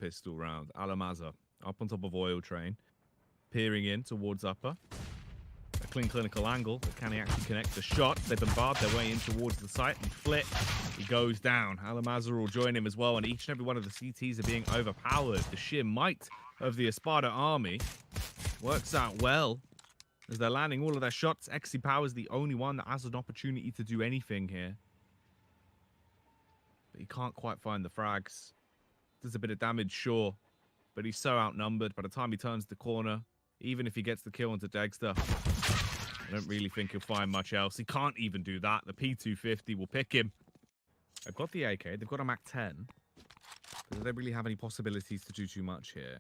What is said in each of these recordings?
pistol round. Alamaza up on top of oil train, peering in towards upper. A clean clinical angle, but can he actually connect the shots? They bombard their way in towards the site and flip. He goes down. Alamaza will join him as well, and each and every one of the CTs are being overpowered. The sheer might of the Espada army works out well as they're landing all of their shots. XC Power's the only one that has an opportunity to do anything here. But he can't quite find the frags. Does a bit of damage, sure, but he's so outnumbered. By the time he turns the corner, even if he gets the kill onto Dexter, I don't really think he'll find much else. He can't even do that. The P250 will pick him. They've got the AK. They've got a MAC-10. But they don't really have any possibilities to do too much here.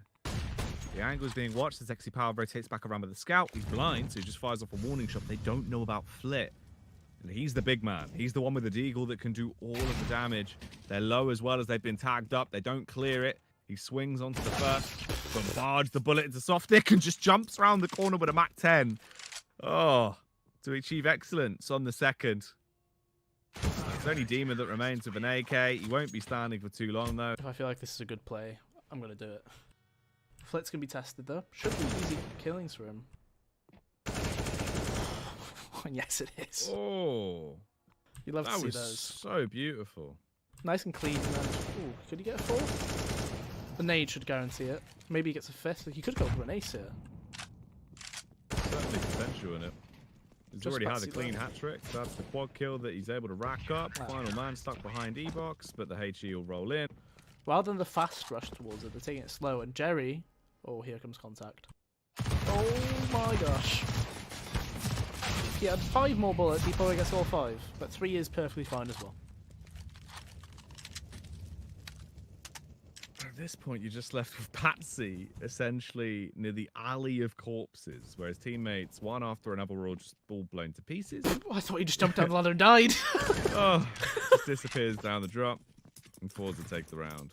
The angle is being watched as XC Power rotates back around with the scout. He's blind, so he just fires off a warning shot. They don't know about Flit. And he's the big man. He's the one with the Deagle that can do all of the damage. They're low as well as they've been tagged up. They don't clear it. He swings onto the first, bombards the bullet into soft stick, and just jumps around the corner with a MAC-10. Oh, to achieve excellence on the second. It's only Demon that remains with an AK. He won't be standing for too long, though. If I feel like this is a good play, I'm going to do it. Flit's going to be tested, though. Should be easy killings for him. Yes, it is. Oh, You love to see that was those. so beautiful. Nice and clean. And then, ooh, could he get a fourth? The nade should guarantee it. Maybe he gets a fifth. Like, he could go for an ace here. Certainly potential in it. He's Just already had a fancy clean that. hat trick. That's the quad kill that he's able to rack up. Wow. Final man stuck behind E-Box, but the HE will roll in. Rather than the fast rush towards it, they're taking it slow. And Jerry... Oh, here comes contact. Oh my gosh. He had 5 more bullets. He probably gets all 5. But 3 is perfectly fine as well. At this point, you're just left with Patsy, essentially near the alley of corpses, where his teammates, one after another, were all just all blown to pieces. Oh, I thought he just jumped down the ladder and died. Oh, just disappears down the drop, and FORZE will take the round.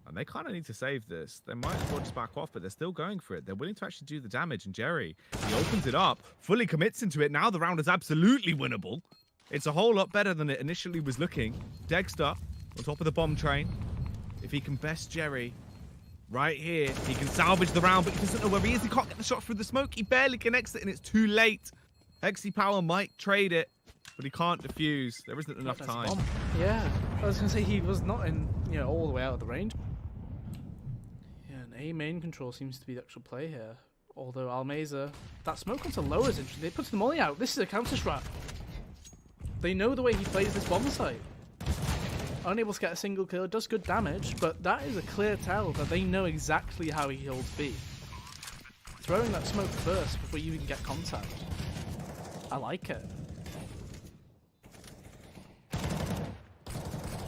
And they kind of need to save this. They might as well just back off, but they're still going for it. They're willing to actually do the damage, and Jerry, he opens it up, fully commits into it. Now the round is absolutely winnable. It's a whole lot better than it initially was looking. Dexter on top of the bomb train. If he can best Jerry right here, he can salvage the round, but he doesn't know where he is. He can't get the shot through the smoke. He barely connects it, and it's too late. XC Power might trade it, but he can't defuse. There isn't enough time. Yeah, I was going to say he was not in, all the way out of the range. Yeah, and A main control seems to be the actual play here. Although Almeza, that smoke onto low is interesting. They put the molly out. This is a counter strat. They know the way he plays this bomb site. Unable to get a single kill, does good damage, but that is a clear tell that they know exactly how he holds B. Throwing that smoke first before you even get contact. I like it.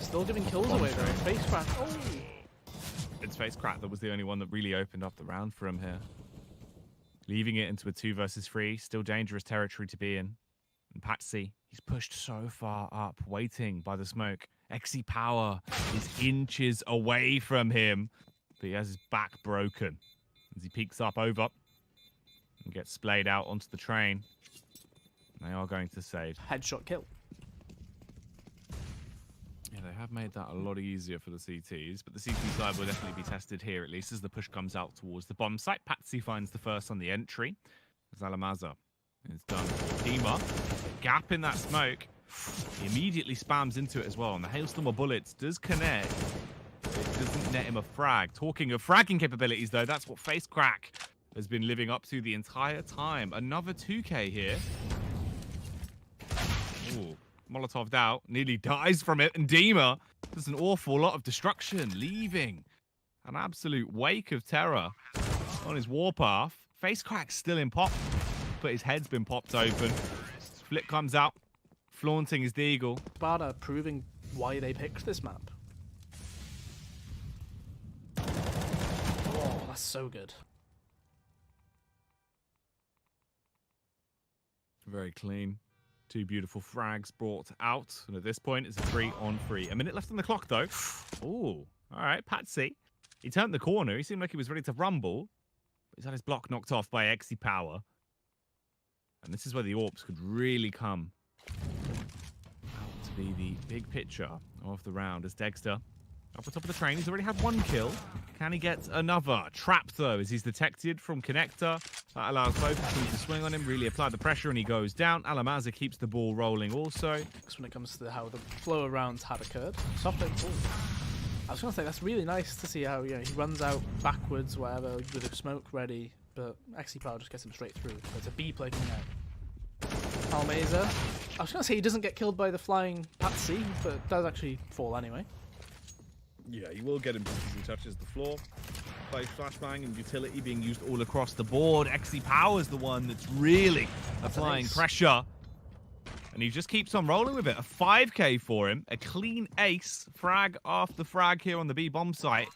Still giving kills away though. Face crack. Oh! It's face crack that was the only one that really opened up the round for him here. Leaving it into a 2 versus 3, still dangerous territory to be in. And Patsy, he's pushed so far up, waiting by the smoke. XC Power is inches away from him, but he has his back broken as he peeks up over and gets splayed out onto the train. They are going to save. Headshot kill. Yeah, they have made that a lot easier for the CTs, but the CT side will definitely be tested here, at least as the push comes out towards the bomb site. Patsy finds the first on the entry. Alamaza is done. Dima, gap in that smoke. He immediately spams into it as well, and the hailstorm of bullets does connect. It doesn't net him a frag. Talking of fragging capabilities, though, that's what Face Crack has been living up to the entire time. Another 2K here. Ooh, Molotov'd out, nearly dies from it, and Dima does an awful lot of destruction, leaving an absolute wake of terror on his warpath. Face Crack's still in pop, but his head's been popped open. Flip comes out, flaunting his Deagle. Espada proving why they picked this map. Oh, that's so good. Very clean. 2 beautiful frags brought out. And at this point, it's a 3-on-3. A minute left on the clock, though. Ooh. All right, Patsy. He turned the corner. He seemed like he was ready to rumble. But he's had his block knocked off by XC Power. And this is where the AWPs could really come out to be the big picture of the round as Dexter Up the top of the train, he's already had 1 kill. Can he get another? Trapped though, as he's detected from connector. That allows both of them to swing on him, really apply the pressure, and he goes down. Alamaza keeps the ball rolling also. Because when it comes to how the flow of rounds had occurred, soft play ball. I was going to say, that's really nice to see how, you know, he runs out backwards, whatever, with a smoke ready, but XC Power just gets him straight through. So it's a B play coming out. Almeza. I was going to say he doesn't get killed by the flying Patsy, but does actually fall anyway. Yeah, he will get him just as he touches the floor. Both flashbang and utility being used all across the board. XC Power's the one that's really applying pressure. And he just keeps on rolling with it. A 5k for him. A clean ace. Frag after frag here on the B bomb site.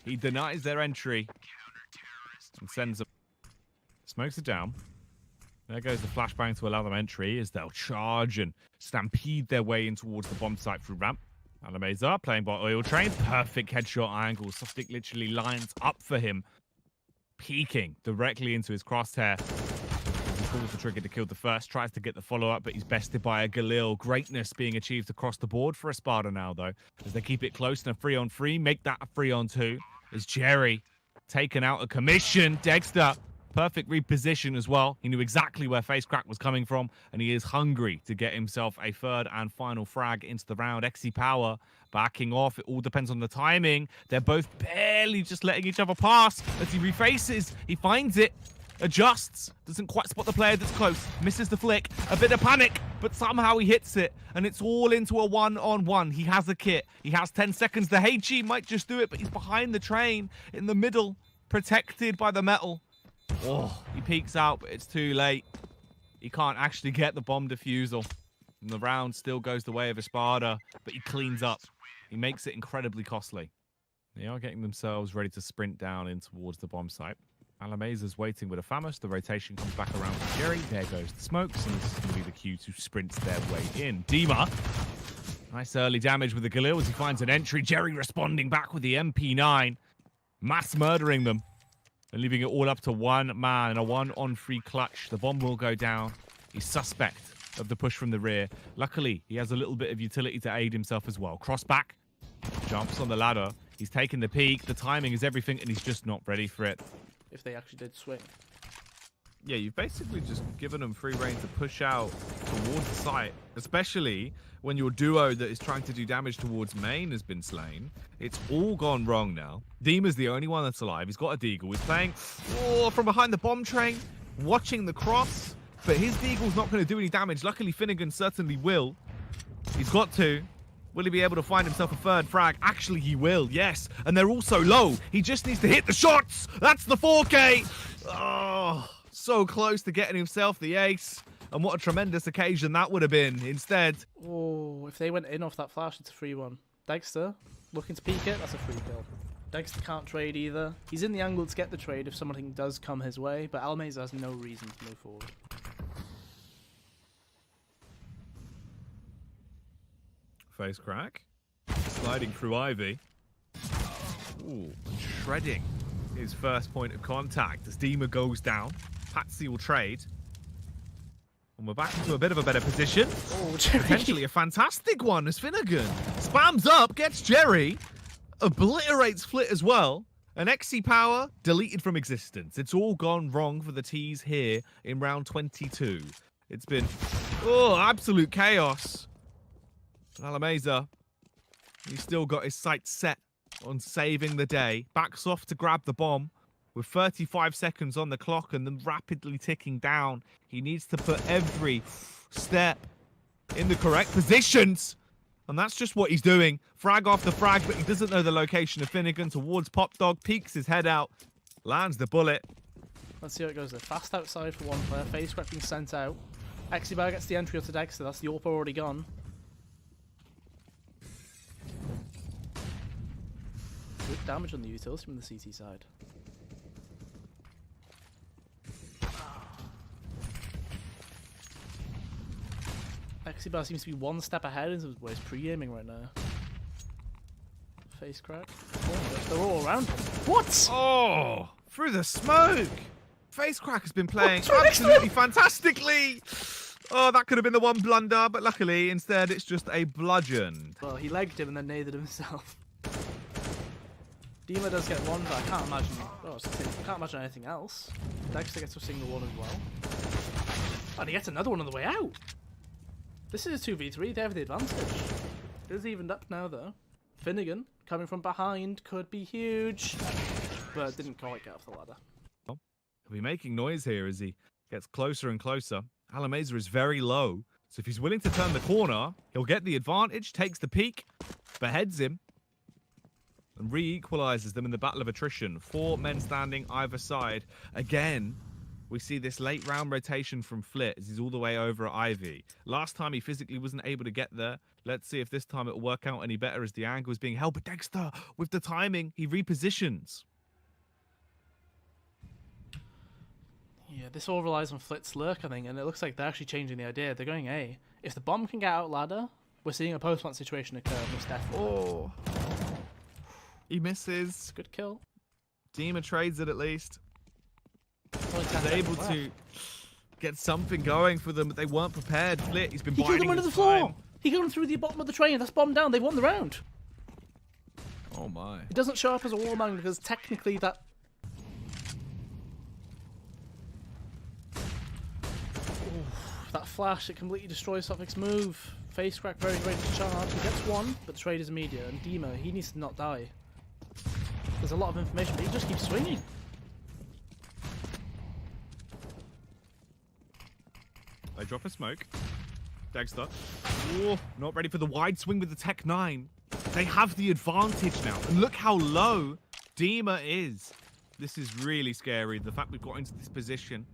He denies their entry. And sends them. Smokes it down. There goes the flashbang to allow them entry as they'll charge and stampede their way in towards the bomb site through ramp. Alameza playing by Oil Train. Perfect headshot angle. Softic literally lines up for him. Peeking directly into his crosshair. He pulls the trigger to kill the first. Tries to get the follow-up, but he's bested by a Galil. Greatness being achieved across the board for Espada now, though. As they keep it close and a 3-on-3. Make that a 3-on-2. As Jerry taken out of commission. Dexter. Perfect reposition as well. He knew exactly where Facecrack was coming from, and he is hungry to get himself a 3rd and final frag into the round. XC Power backing off. It all depends on the timing. They're both barely just letting each other pass. As he refaces, he finds it, adjusts, doesn't quite spot the player that's close, misses the flick, a bit of panic, but somehow he hits it, and it's all into a 1-on-1. He has a kit. He has 10 seconds. The HG might just do it, but he's behind the train in the middle, protected by the metal. Oh, he peeks out, but it's too late. He can't actually get the bomb defusal. And the round still goes the way of Espada, but he cleans up. He makes it incredibly costly. They are getting themselves ready to sprint down in towards the bomb site. Alameza's waiting with a Famous. The rotation comes back around to Jerry. There goes the smokes, and this is going to be the cue to sprint their way in. Dima. Nice early damage with the Galil as he finds an entry. Jerry responding back with the MP9. Mass murdering them. And leaving it all up to one man in a 1-on-3 clutch. The bomb will go down. He's suspect of the push from the rear. Luckily, he has a little bit of utility to aid himself as well. Cross back. Jumps on the ladder. He's taking the peak. The timing is everything, and he's just not ready for it. If they actually did swing. Yeah, you've basically just given them free rein to push out towards the site, especially when your duo that is trying to do damage towards main has been slain. It's all gone wrong now. Dima's the only one that's alive. He's got a Deagle. He's playing from behind the bomb train, watching the cross, but his Deagle's not going to do any damage. Luckily, Finnegan certainly will. He's got to. Will he be able to find himself a 3rd frag? Actually, he will, yes. And they're also low. He just needs to hit the shots. That's the 4K. Oh, so close to getting himself the ace. And what a tremendous occasion that would have been. Instead. Oh, if they went in off that flash, it's a 3-1. Dexter, looking to peek it, that's a free kill. Dexter can't trade either. He's in the angle to get the trade if something does come his way, but Almeza has no reason to move forward. Face crack. Sliding through Ivy. Ooh, shredding his first point of contact as Dima goes down. Patsy will trade. And we're back into a bit of a better position. Oh, Jerry. Potentially a fantastic one as Finnegan spams up, gets Jerry, obliterates Flit as well. And XC Power deleted from existence. It's all gone wrong for the T's here in round 22. It's been, absolute chaos. Alameza, he's still got his sights set on saving the day. Backs off to grab the bomb with 35 seconds on the clock and then rapidly ticking down. He needs to put every step in the correct positions. And that's just what he's doing. Frag after frag, but he doesn't know the location of Finnegan towards Pop Dog. Peeks his head out, lands the bullet. Let's see how it goes there. Fast outside for one player. Face crack being sent out. Exibar gets the entry onto Dexter. That's the AWP already gone. Good damage on the utility from the CT side. Exibar seems to be one step ahead in terms of where he's pre-gaming right now. Face crack. Oh, they're all around him. What? Oh, through the smoke. Face crack has been playing absolutely fantastically. Oh, that could have been the one blunder, but luckily, instead, it's just a bludgeon. Well, he legged him and then naded himself. Dima does get one, but I can't imagine. Oh, I can't imagine anything else. Dexter gets a single one as well. And he gets another one on the way out. This is a 2v3. They have the advantage. It is evened up now, though. Finnegan coming from behind could be huge, but didn't quite get off the ladder. He'll be making noise here as he gets closer and closer. Alameza is very low, so if he's willing to turn the corner, he'll get the advantage, takes the peak, beheads him, and re-equalizes them in the battle of attrition. 4 men standing either side. Again, we see this late round rotation from Flit as he's all the way over at Ivy. Last time he physically wasn't able to get there. Let's see if this time it'll work out any better as the angle is being held. But Dexter, with the timing, he repositions. Yeah, this all relies on Flit's lurk, I think, and it looks like they're actually changing the idea. They're going A. If the bomb can get out ladder, we're seeing a post-plant situation occur. Oh. He misses. Good kill. Dima trades it at least. He's able to get something going for them, but they weren't prepared. Flit, he's been biding his time. He killed him under the floor. He killed him through the bottom of the train. That's bombed down. They've won the round. Oh my. It doesn't show up as a wall man because technically that... that flash, it completely destroys Sophics' move. Face crack, very great to charge. He gets one, but the trade is immediate. And Dima, he needs to not die. There's a lot of information, but he just keeps swinging. They drop a smoke. Dexter. Oh, not ready for the wide swing with the Tech 9. They have the advantage now. And look how low Dima is. This is really scary. The fact we've got into this position.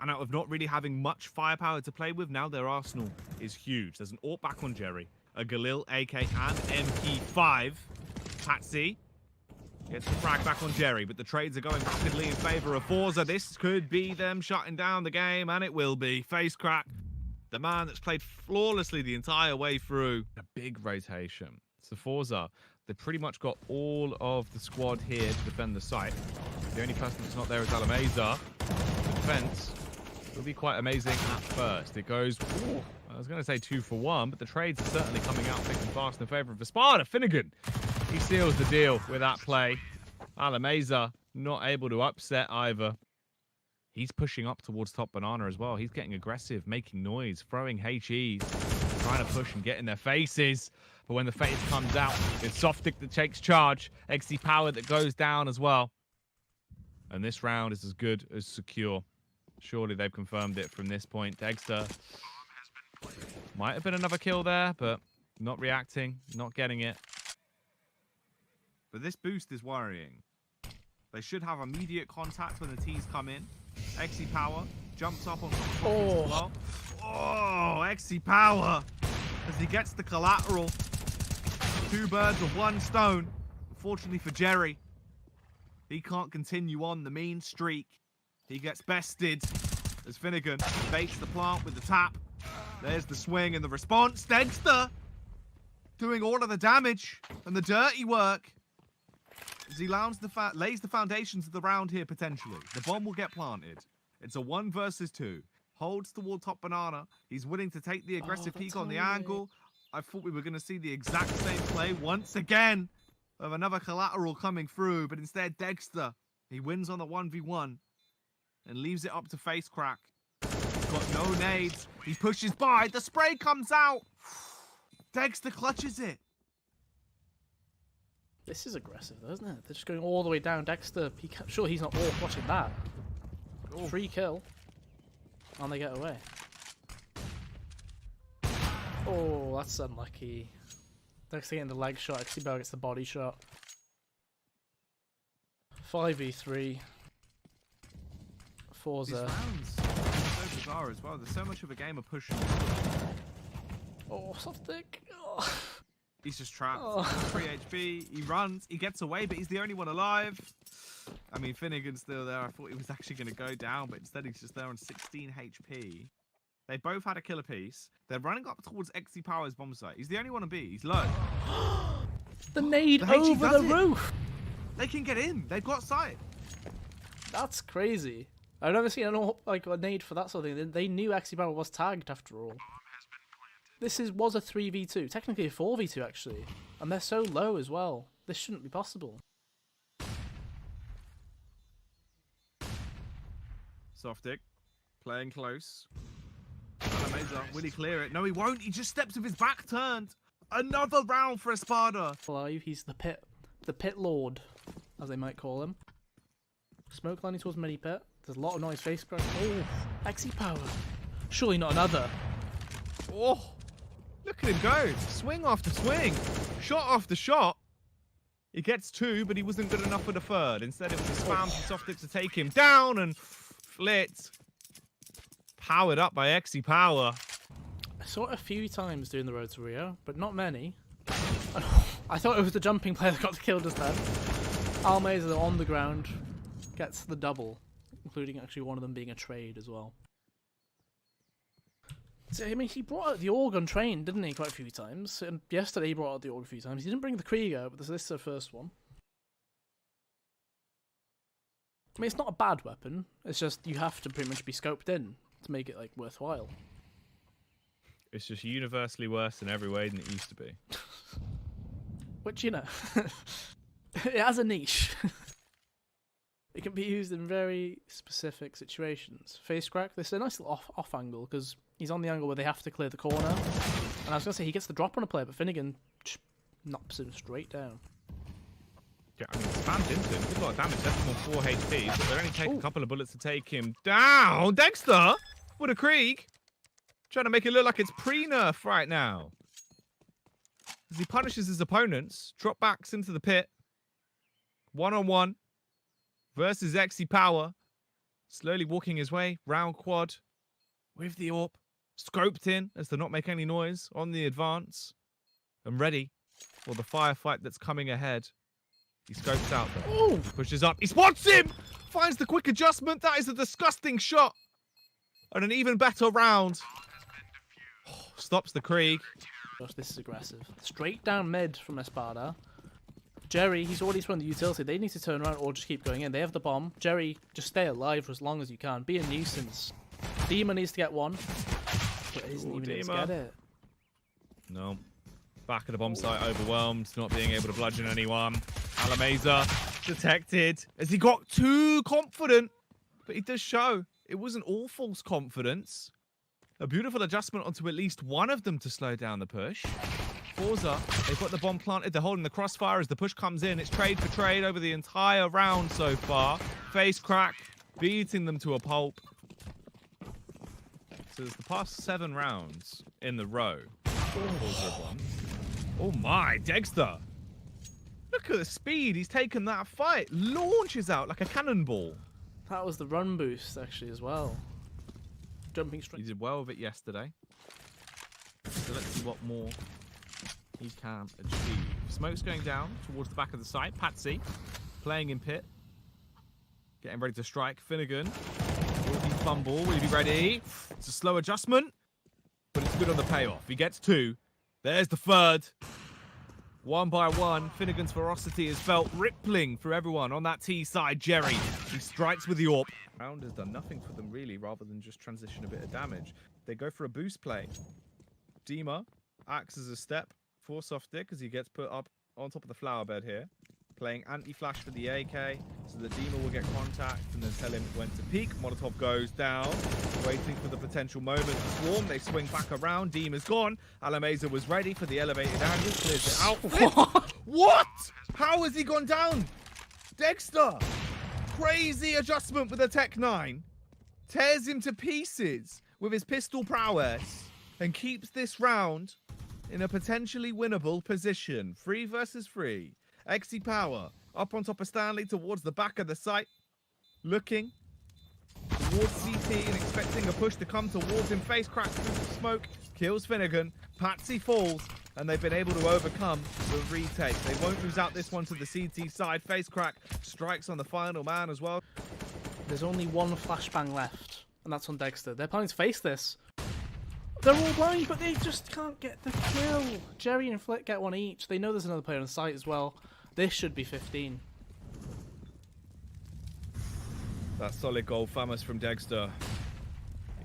And out of not really having much firepower to play with, now their arsenal is huge. There's an AWP back on Jerry. A Galil, AK, and MP5. Patsy gets the frag back on Jerry, but the trades are going rapidly in favor of Forza. This could be them shutting down the game, and it will be. Face crack. The man that's played flawlessly the entire way through. A big rotation. So Forza, they pretty much got all of the squad here to defend the site. The only person that's not there is Alameza. The defense will be quite amazing at first. It goes, ooh, I was going to say 2 for 1, but the trades are certainly coming out thick and fast in favor of Espada. Finnegan, he seals the deal with that play. Alameza not able to upset either. He's pushing up towards top banana as well. He's getting aggressive, making noise, throwing HEs, trying to push and get in their faces. But when the face comes out, it's Softic that takes charge. XC Power that goes down as well. And this round is as good as secure. Surely they've confirmed it from this point. Dexter might have been another kill there, but not reacting, not getting it. But this boost is worrying. They should have immediate contact when the T's come in. XC Power jumps up on as well. Oh, XC Power as he gets the collateral. 2 birds with 1 stone. Unfortunately for Jerry, he can't continue on the mean streak. He gets bested as Finnegan baits the plant with the tap. There's the swing and the response. Dexter doing all of the damage and the dirty work as he lays the foundations of the round here potentially. The bomb will get planted. It's a 1 versus 2. Holds toward top banana. He's willing to take the aggressive peek on the angle. I thought we were going to see the exact same play once again of another collateral coming through, but instead Dexter, he wins on the 1v1 and leaves it up to face crack. He's got no nades. He pushes by. The spray comes out. Dexter clutches it. This is aggressive, though, isn't it? They're just going all the way down. Dexter, sure he's not all watching that. Oh. Free kill. And they get away. Oh, that's unlucky. Dexter getting the leg shot. XCBell gets the body shot. 5v3. Forza. These rounds are so bizarre as well. There's so much of a game of pushing. Oh, Softic. Oh. He's just trapped. 3 HP. He runs. He gets away, but he's the only one alive. I mean, Finnegan's still there. I thought he was actually going to go down, but instead he's just there on 16 HP. They both had a kill apiece. They're running up towards XC Power's bomb site. He's the only one on B. He's low. The nade over the roof. They can get in. They've got sight. That's crazy. I've never seen a nade for that sort of thing. They knew XC Power was tagged after all. This was a 3v2. Technically a 4v2 actually. And they're so low as well. This shouldn't be possible. Softic playing close. Meza, will he clear it? No, he won't. He just steps with his back turned. Another round for Espada. Alive, he's the pit lord, as they might call him. Smoke landing towards mini pit. There's a lot of noise. Face crash. Oh, XE power. Surely not another. Oh, look at him go. Swing after swing. Shot after shot. He gets 2, but he wasn't good enough for the 3rd. Instead, it was a spam from Softic to take him down and flit. Powered up by XE Power. I saw it a few times doing the road to Rio, but not many. I thought it was the jumping player that got the kill just then. Almeza on the ground gets the double, including actually one of them being a trade as well. So, I mean, he brought out the Org on train, didn't he, quite a few times? And yesterday he brought out the Org a few times. He didn't bring the Krieg out, but this is the first one. I mean, it's not a bad weapon. It's just you have to pretty much be scoped in to make it, like, worthwhile. It's just universally worse in every way than it used to be. Which, you know, it has a niche. It can be used in very specific situations. Face crack, this is a nice little off angle because he's on the angle where they have to clear the corner. And I was going to say he gets the drop on a player, but Finnegan knocks him straight down. Yeah, I mean, spammed into him. He's got a lot of damage. Left him on 4 HP, but they only take a couple of bullets to take him down. Dexter with a Krieg. Trying to make it look like it's pre-nerf right now. As he punishes his opponents, drop backs into the pit. 1-on-1 versus XE Power. Slowly walking his way, round quad with the AWP. Scoped in as to not make any noise on the advance. And ready for the firefight that's coming ahead. He scopes out though. Pushes up. He spots him! Finds the quick adjustment. That is a disgusting shot. And an even better round. Stops the Krieg. Gosh, this is aggressive. Straight down mid from Espada. Jerry, he's already thrown the utility. They need to turn around or just keep going in. They have the bomb. Jerry, just stay alive for as long as you can. Be a nuisance. Dima needs to get one. But isn't even able to get it. No. Back at the bomb site, overwhelmed, not being able to bludgeon anyone. Alameza detected as he got too confident. But he does show it wasn't all false confidence. A beautiful adjustment onto at least one of them to slow down the push. Forza, they've got the bomb planted. They're holding the crossfire as the push comes in. It's trade for trade over the entire round so far. Face crack, beating them to a pulp. So it's the past 7 rounds in the row. Oh my, Dexter. Look at the speed. He's taken that fight. Launches out like a cannonball. That was the run boost, actually, as well. Jumping straight. He did well with it yesterday. So let's see what more he can achieve. Smoke's going down towards the back of the site. Patsy playing in pit. Getting ready to strike. Finnegan. Will he fumble? Will he be ready? It's a slow adjustment, but it's good on the payoff. He gets 2. There's the 3rd. 1 by 1. Finnegan's ferocity is felt rippling through everyone on that T side. Jerry, he strikes with the AWP. Round has done nothing for them really, rather than just transition a bit of damage. They go for a boost play. Dima acts as a step for Softic as he gets put up on top of the flower bed here. Playing anti-flash for the AK, so the Dima will get contact and then tell him when to peek. Molotov goes down, waiting for the potential moment to swarm. They swing back around. Dima's gone. Alameza was ready for the elevated angle. Clears it out. What? How has he gone down? Dexter. Crazy adjustment with a Tech 9. Tears him to pieces with his pistol prowess and keeps this round in a potentially winnable position. 3 versus 3. XE Power up on top of Stanley towards the back of the site. Looking towards CT and expecting a push to come towards him. Face cracks through the smoke. Kills Finnegan. Patsy falls. And they've been able to overcome the retake. They won't lose out this one to the CT side. Face crack strikes on the final man as well. There's only one flashbang left. And that's on Dexter. They're planning to face this. They're all blind, but they just can't get the kill. Jerry and Flick get 1 each. They know there's another player on site as well. This should be 15. That solid gold famous from Dexter.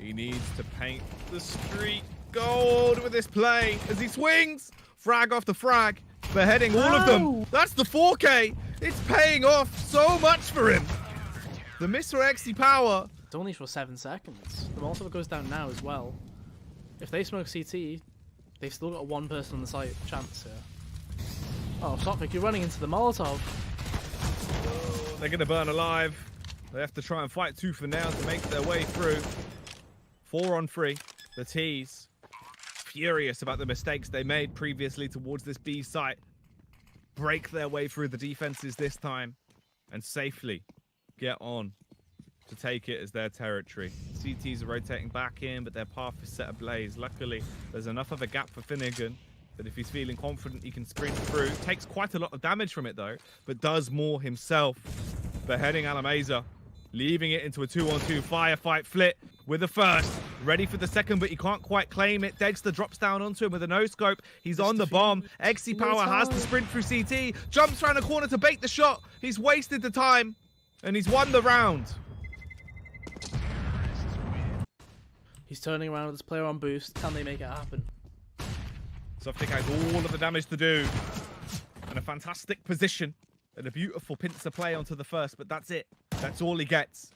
He needs to paint the street gold with this play as he swings. Frag after frag. Beheading all of them. That's the 4K. It's paying off so much for him. The miss for XE Power It's only for 7 seconds. The Molotov goes down now as well. If they smoke CT, they've still got one person on the site chance here. Oh, Sophic, you're running into the Molotov. They're going to burn alive. They have to try and fight tooth and nail to make their way through. 4 on 3. The T's furious about the mistakes they made previously towards this B site. Break their way through the defenses this time and safely get on to take it as their territory. CTs are rotating back in, but their path is set ablaze. Luckily, there's enough of a gap for Finnegan that if he's feeling confident, he can sprint through. Takes quite a lot of damage from it, though, but does more himself. Beheading Alameza, leaving it into a 2-on-2 firefight. Flit with the first. Ready for the second, but he can't quite claim it. Dexter drops down onto him with a no-scope. He's on the bomb. XC Power has to sprint through CT. Jumps around the corner to bait the shot. He's wasted the time, and he's won the round. He's turning around with this player on boost. Can they make it happen? Softic has all of the damage to do. And a fantastic position. And a beautiful pincer play onto the first, but that's it. That's all he gets.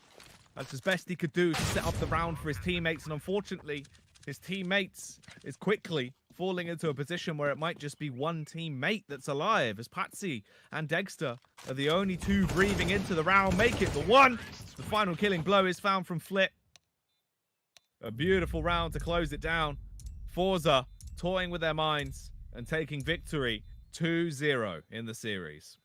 That's as best he could do to set up the round for his teammates. And unfortunately, his teammates is quickly falling into a position where it might just be one teammate that's alive, as Patsy and Dexter are the only two breathing into the round. Make it the one. The final killing blow is found from Flip. A beautiful round to close it down. Forza toying with their minds and taking victory 2-0 in the series.